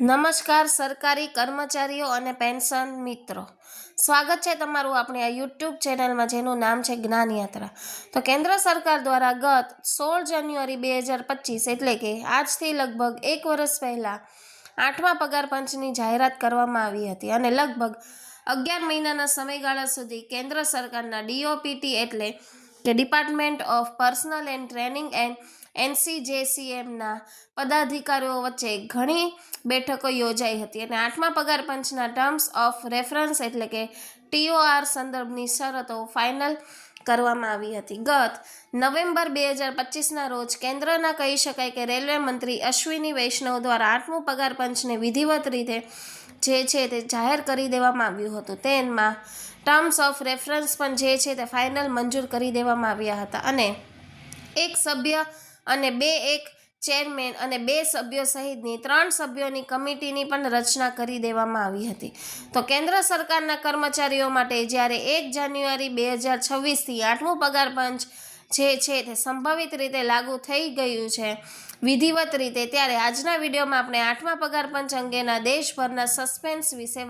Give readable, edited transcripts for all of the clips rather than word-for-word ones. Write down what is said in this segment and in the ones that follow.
નમસ્કાર સરકારી કર્મચારીઓ અને પેન્શન મિત્રો, સ્વાગત છે તમારું આપણી આ યુટ્યુબ ચેનલમાં જેનું નામ છે જ્ઞાન યાત્રા। તો કેન્દ્ર સરકાર દ્વારા ગત 16 જાન્યુઆરી 2025 એટલે કે આજથી લગભગ 1 વર્ષ પહેલાં 8મા પગાર પંચની જાહેરાત કરવામાં આવી હતી અને લગભગ 11 મહિનાના સમયગાળા સુધી કેન્દ્ર સરકારના ડીઓપીટી એટલે કે department of personnel and training and NCJCMના પદાધિકારીઓ વચ્ચે ઘણી બેઠકો યોજાઈ હતી અને 8મા પગાર પંચના ટર્મ્સ ઓફ રેફરન્સ એટલે કે TOR સંદર્ભની શરતો ફાઇનલ કરવામાં આવી હતી। ગત નવેમ્બર 2025ના રોજ કેન્દ્રના કહી શકાય કે રેલવે મંત્રી અશ્વિની વૈષ્ણવ દ્વારા 8મું પગાર પંચને વિધિવત રીતે જે છે તે જાહેર કરી દેવામાં આવ્યું હતું। તેમાં ટર્મ્સ ઓફ રેફરન્સ પણ જે છે તે ફાઇનલ મંજૂર કરી દેવામાં આવ્યા હતા અને એક સભ્ય અને એક ચેરમેન અને 2 સભ્યો સહિતની 3 સભ્યોની કમિટીની પણ રચના કરી દેવામાં આવી હતી। તો કેન્દ્ર સરકારના કર્મચારીઓ માટે જ્યારે 1 જાન્યુઆરી 2026થી 8મું પગાર પંચ જે છે તે સંભવિત રીતે લાગુ થઈ ગયું છે વિધિવત રીતે, ત્યારે આજના વિડીયોમાં આપણે 8મા પગાર પંચ અંગેના દેશભરના સસ્પેન્સ વિશે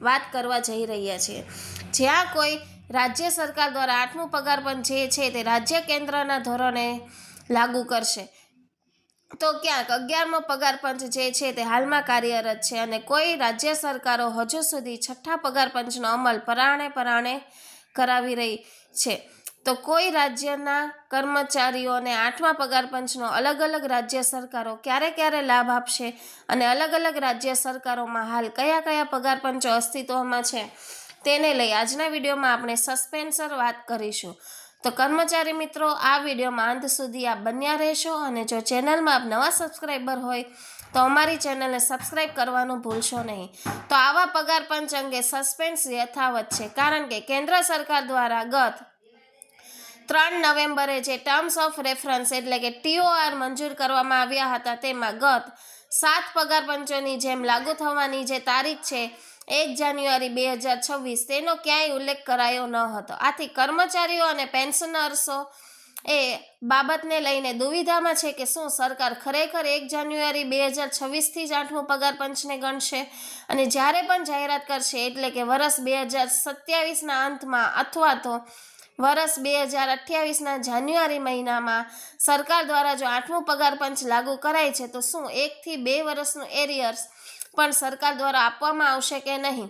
વાત કરવા જઈ રહ્યા છીએ। જ્યાં કોઈ રાજ્ય સરકાર દ્વારા 8મું પગાર પંચ જે છે તે રાજ્ય કેન્દ્રના ધોરણે લાગુ કરશે તો ક્યાંક 11મો પગાર પંચ જે છે તે હાલમાં કાર્યરત છે અને કોઈ રાજ્ય સરકારો હજુ સુધી 6ઠ્ઠા પગાર પંચનો અમલ પરાણે કરાવી રહી છે। તો કોઈ રાજ્યના કર્મચારીઓને 8મા પગાર પંચનો અલગ રાજ્ય સરકારો ક્યારે લાભ આપશે અને અલગ રાજ્ય સરકારોમાં હાલ કયા પગાર પંચો અસ્તિત્વમાં છે તેને લઈ આજના વિડીયોમાં આપણે સસ્પેન્સર વાત કરીશું। તો કર્મચારી મિત્રો, આ વિડીયોમાં અંત સુધી આપ બન્યા રહેશો અને જો ચેનલમાં આપ નવા સબસ્ક્રાઈબર હોય તો અમારી ચેનલને સબસ્ક્રાઈબ કરવાનું ભૂલશો નહીં। તો આવા પગાર પંચ અંગે સસ્પેન્સ યથાવત છે, કારણ કે કેન્દ્ર સરકાર દ્વારા ગત 3 નવેમ્બરે જે ટર્મ્સ ઓફ રેફરન્સ એટલે કે TOR મંજૂર કરવામાં આવ્યા હતા તેમાં ગત 7 પગાર પંચોની જેમ લાગુ થવાની જે તારીખ છે 1 જાન્યુઆરી 2026 તેનો ક્યાંય ઉલ્લેખ કરાયો ન હતો। આથી કર્મચારીઓ અને પેન્શનર્સો એ બાબતને લઈને દુવિધામાં છે કે શું સરકાર ખરેખર 1 જાન્યુઆરી 2026થી જ 8મું પગાર પંચને ગણશે અને જ્યારે પણ જાહેરાત કરશે એટલે કે વર્ષ 2027ના અંતમાં અથવા તો વર્ષ 2028ના જાન્યુઆરી મહિનામાં સરકાર દ્વારા જો 8મું પગાર પંચ લાગુ કરાય છે તો શું 1 થી 2 વર્ષનું એરિયર્સ પણ સરકાર દ્વારા આપવામાં આવશે કે નહીં?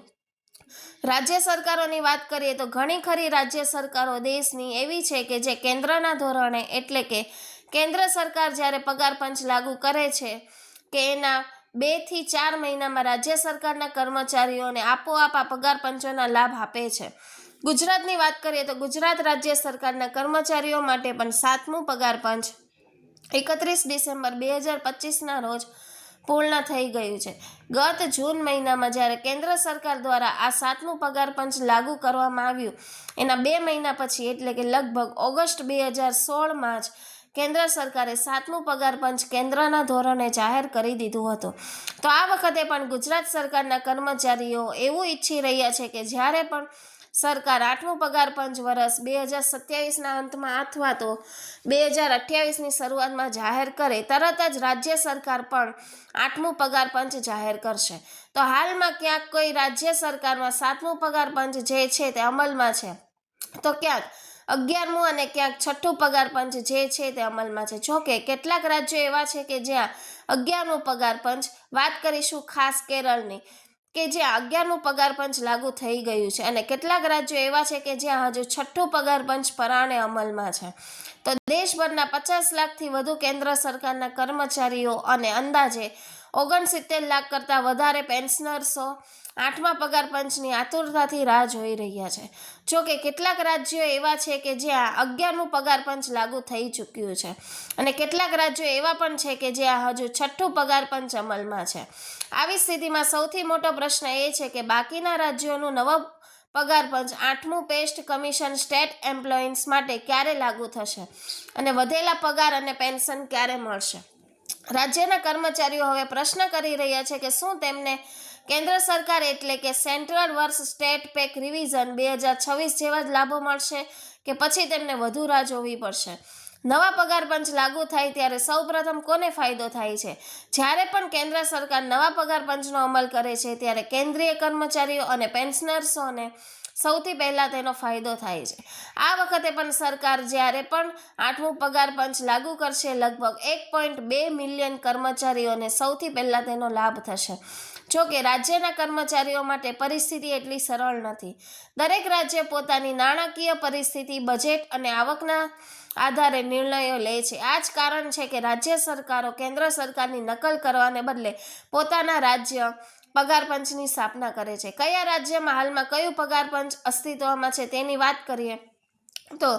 રાજ્ય સરકારોની વાત કરીએ તો ઘણી ખરી રાજ્ય સરકારો દેશની એવી છે કે જે કેન્દ્રના ધોરણે એટલે કે કેન્દ્ર સરકાર જ્યારે પગાર પંચ લાગુ કરે છે કે એના 2 થી 4 મહિનામાં રાજ્ય સરકારના કર્મચારીઓને આપોઆપ આ પગાર પંચોના લાભ આપે છે। ગુજરાતની વાત કરીએ તો ગુજરાત રાજ્ય સરકારના કર્મચારીઓ માટે પણ 7મું પગાર પંચ 31 ડિસેમ્બર 2025ના રોજ પૂર્ણ થઈ ગયું છે। ગત જૂન મહિનામાં જ્યારે કેન્દ્ર સરકાર દ્વારા આ 7મું પગાર પંચ લાગુ કરવામાં આવ્યું એના 2 મહિના પછી એટલે કે લગભગ ઓગસ્ટ 2016માં જ કેન્દ્ર સરકારે 7મું પગાર પંચ કેન્દ્રના ધોરણે જાહેર કરી દીધું હતું। તો આ વખતે પણ ગુજરાત સરકારના કર્મચારીઓ એવું ઈચ્છી રહ્યા છે કે જ્યારે પણ સરકાર 8મું પગાર પંચ વર્ષ 2027ના અંતમાં અથવા તો 2028ની શરૂઆતમાં જાહેર કરે તરત જ રાજ્ય સરકાર પણ 8મું પગાર પંચ જાહેર કરશે। તો હાલમાં ક્યાંક કોઈ રાજ્ય સરકારમાં 7મું પગાર પંચ જે છે તે અમલમાં છે તો ક્યાંક 11મું અને ક્યાંક 6ઠ્ઠું પગાર પંચ જે છે તે અમલમાં છે। જોકે કેટલાક રાજ્યો એવા છે કે જ્યાં 11મું પગાર પંચ વાત કરીશું ખાસ કેરળની કે જ્યાં 11મું પગાર પંચ લાગુ થઈ ગયું છે અને કેટલાક રાજ્યો એવા છે કે જ્યાં હજુ 6ઠ્ઠું પગાર પંચ પરાણે અમલમાં છે। તો દેશભરના 50 લાખથી વધુ કેન્દ્ર સરકારના કર્મચારીઓ અને અંદાજે 69 લાખ કરતાં વધારે પેન્શનર્સો 8મા પગાર પંચની આતુરતાથી રાહ જોઈ રહ્યા છે। જોકે કેટલાક રાજ્યો એવા છે કે જ્યાં 11મું પગાર પંચ લાગુ થઈ ચૂક્યું છે અને કેટલાક રાજ્યો એવા પણ છે કે જ્યાં હજુ 6ઠ્ઠું પગાર પંચ અમલમાં છે। આવી સ્થિતિમાં સૌથી મોટો પ્રશ્ન એ છે કે બાકીના રાજ્યોનું નવો પગાર પંચ 8મું પેસ્ટ કમિશન સ્ટેટ એમ્પ્લોઈઝ માટે ક્યારે લાગુ થશે અને વધેલા પગાર અને પેન્શન ક્યારે મળશે? રાજ્યના કર્મચારીઓ હવે પ્રશ્ન કરી રહ્યા છે કે શું તેમને કેન્દ્ર સરકાર એટલે કે central work state pack revision 2026 જેવા જ લાભો મળશે કે પછી તેમને વધુ રાહ જોવી પડશે? નવા પગાર પંચ લાગુ થાય ત્યારે સૌપ્રથમ કોને ફાયદો થાય છે? જ્યારે પણ કેન્દ્ર સરકાર નવા પગાર પંચનો અમલ કરે છે ત્યારે કેન્દ્રીય કર્મચારીઓ અને પેન્શનર્સોને સૌથી પહેલાં તેનો ફાયદો થાય છે. આ વખતે પણ સરકાર જ્યારે પણ 8મું પગાર પંચ લાગુ કરશે, લગભગ 1.2 મિલિયન કર્મચારીઓને સૌથી પહેલાં તેનો લાભ થશે. જો કે રાજ્યના કર્મચારીઓ માટે પરિસ્થિતિ એટલી સરળ નથી. દરેક રાજ્ય પોતાની નાણાકીય પરિસ્થિતિ, બજેટ અને આવકના આધારે નિર્ણયો લે છે. આ જ કારણ છે કે રાજ્ય સરકારો કેન્દ્ર સરકારની નકલ કરવાને બદલે પોતાના રાજ્ય પગાર પંચની સ્થાપના કરે છે. કયા રાજ્યમાં હાલમાં કયું પગાર પંચ અસ્તિત્વમાં છે તેની વાત કરીએ તો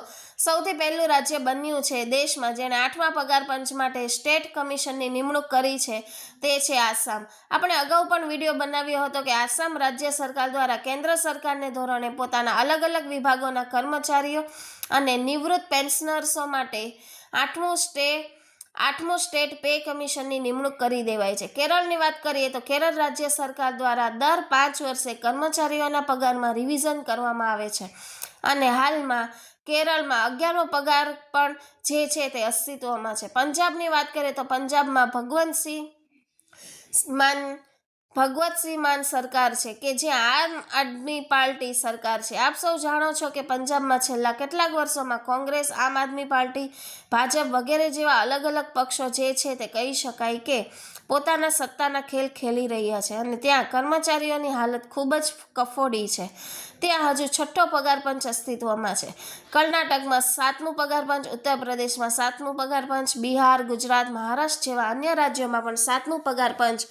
સૌથી પહેલું રાજ્ય બન્યું છે દેશમાં જેણે 8મા પગાર પંચ માટે સ્ટેટ કમિશનની નિમણૂક કરી છે તે છે આસામ. આપણે અગાઉ પણ વિડીયો બનાવ્યો હતો કે આસામ રાજ્ય સરકાર દ્વારા કેન્દ્ર સરકારને ધોરણે પોતાના અલગ અલગ વિભાગોના કર્મચારીઓ અને નિવૃત્ત પેન્શનર્સો માટે 8મું સ્ટેટ પે કમિશનની નિમણૂક કરી દેવાય છે. કેરળની વાત કરીએ તો કેરળ રાજ્ય સરકાર દ્વારા દર 5 વર્ષે કર્મચારીઓના પગારમાં રિવિઝન કરવામાં આવે છે અને હાલમાં કેરળમાં 11મો પગાર પણ જે છે તે અસ્તિત્વમાં છે. પંજાબની વાત કરીએ તો પંજાબમાં ભગવતસિંહ માન સરકાર છે કે જ્યાં આમ આદમી પાર્ટી સરકાર છે. આપ સૌ જાણો છો કે પંજાબમાં છેલ્લા કેટલાક વર્ષોમાં કોંગ્રેસ, આમ આદમી પાર્ટી, ભાજપ વગેરે જેવા અલગ અલગ પક્ષો જે છે તે કહી શકાય કે પોતાના સત્તાના ખેલ ખેલી રહ્યા છે અને ત્યાં કર્મચારીઓની હાલત ખૂબ જ કફોડી છે. ત્યાં હજુ 6ઠ્ઠો પગાર પંચ અસ્તિત્વમાં છે. કર્ણાટકમાં 7મું પગાર પંચ, ઉત્તર પ્રદેશમાં 7મું પગાર પંચ, બિહાર, ગુજરાત, મહારાષ્ટ્ર જેવા અન્ય રાજ્યોમાં પણ 7મું પગાર પંચ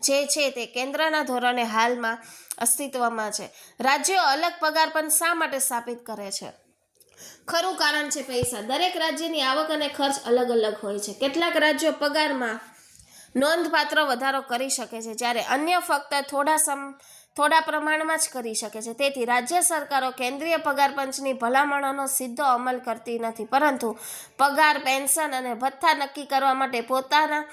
જે છે તે કેન્દ્રના ધોરણે હાલમાં અસ્તિત્વમાં છે. રાજ્યો અલગ પગાર પંચ શા માટે સ્થાપિત કરે છે? ખરું કારણ છે પૈસા. દરેક રાજ્યની આવક અને ખર્ચ અલગ અલગ હોય છે. કેટલાક રાજ્યો પગારમાં નોંધપાત્ર વધારો કરી શકે છે જ્યારે અન્ય ફક્ત થોડા પ્રમાણમાં જ કરી શકે છે. તેથી રાજ્ય સરકારો કેન્દ્રીય પગાર પંચની ભલામણોનો સીધો અમલ કરતી નથી, પરંતુ પગાર, પેન્શન અને ભથ્થા નક્કી કરવા માટે પોતાના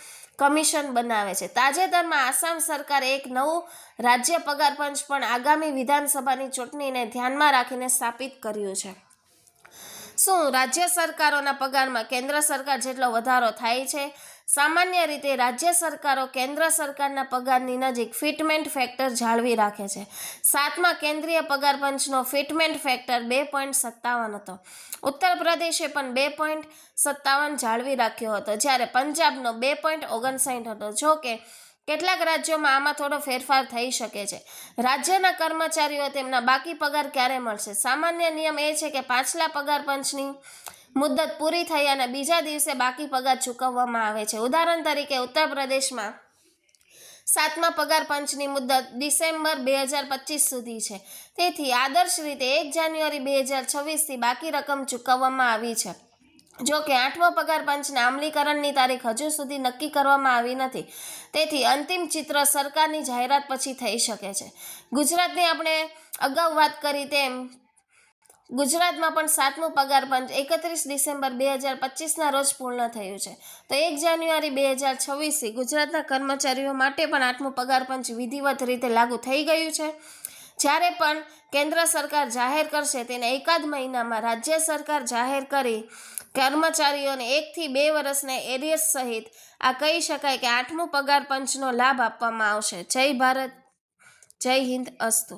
કમિશન બનાવે છે. તાજેતરમાં આસામ સરકારે એક નવું રાજ્ય પગાર પંચ પણ આગામી વિધાનસભાની ચૂંટણીને ધ્યાનમાં રાખીને સ્થાપિત કર્યું છે. શું રાજ્ય સરકારોના પગારમાં કેન્દ્ર સરકાર જેટલો વધારો થાય છે? સામાન્ય રીતે રાજ્ય સરકારો કેન્દ્ર સરકારના પગારની નજીક ફિટમેન્ટ ફેક્ટર જાળવી રાખે છે. 7મા કેન્દ્રીય પગાર પંચનો ફિટમેન્ટ ફેક્ટર 2.57 હતો. ઉત્તર પ્રદેશે પણ 2.57 જાળવી રાખ્યો હતો, જ્યારે પંજાબનો 2.59 હતો. જો કે કેટલાક રાજ્યોમાં આમાં થોડો ફેરફાર થઈ શકે છે. રાજ્યના કર્મચારીઓ તેમના બાકી પગાર ક્યારે મળશે? સામાન્ય નિયમ એ છે કે પાછલા પગાર પંચની મુદ્દત પૂરી થઈ અને બીજા દિવસે બાકી પગાર ચૂકવવામાં આવે છે. ઉદાહરણ તરીકે ઉત્તર પ્રદેશમાં 7મા પગાર પંચની મુદ્દત ડિસેમ્બર 2025 સુધી છે. તેથી આદર્શ રીતે 1 જાન્યુઆરી 2026થી બાકી રકમ ચૂકવવામાં આવી છે. જો કે 8મો પગાર પંચના અમલીકરણની તારીખ હજુ સુધી નક્કી કરવામાં આવી નથી. તેથી અંતિમ ચિત્ર સરકારની જાહેરાત પછી થઈ શકે છે. ગુજરાતની આપણે અગાઉ વાત કરી તેમ ગુજરાતમાં પણ 7મું પગાર પંચ 31 ડિસેમ્બર 2025ના રોજ પૂર્ણ થયું છે. તો 1 જાન્યુઆરી 2026થી ગુજરાતના કર્મચારીઓ માટે પણ 8મું પગાર પંચ વિધિવત રીતે લાગુ થઈ ગયું છે. જ્યારે પણ કેન્દ્ર સરકાર જાહેર કરશે તેને એકાદ મહિનામાં રાજ્ય સરકાર જાહેર કરી કર્મચારીઓને 1 થી 2 વર્ષના એરિયર્સ સહિત આ કહી શકાય કે 8મું પગાર પંચનો લાભ આપવામાં આવશે. જય ભારત, જય હિન્દ, અસ્તુ.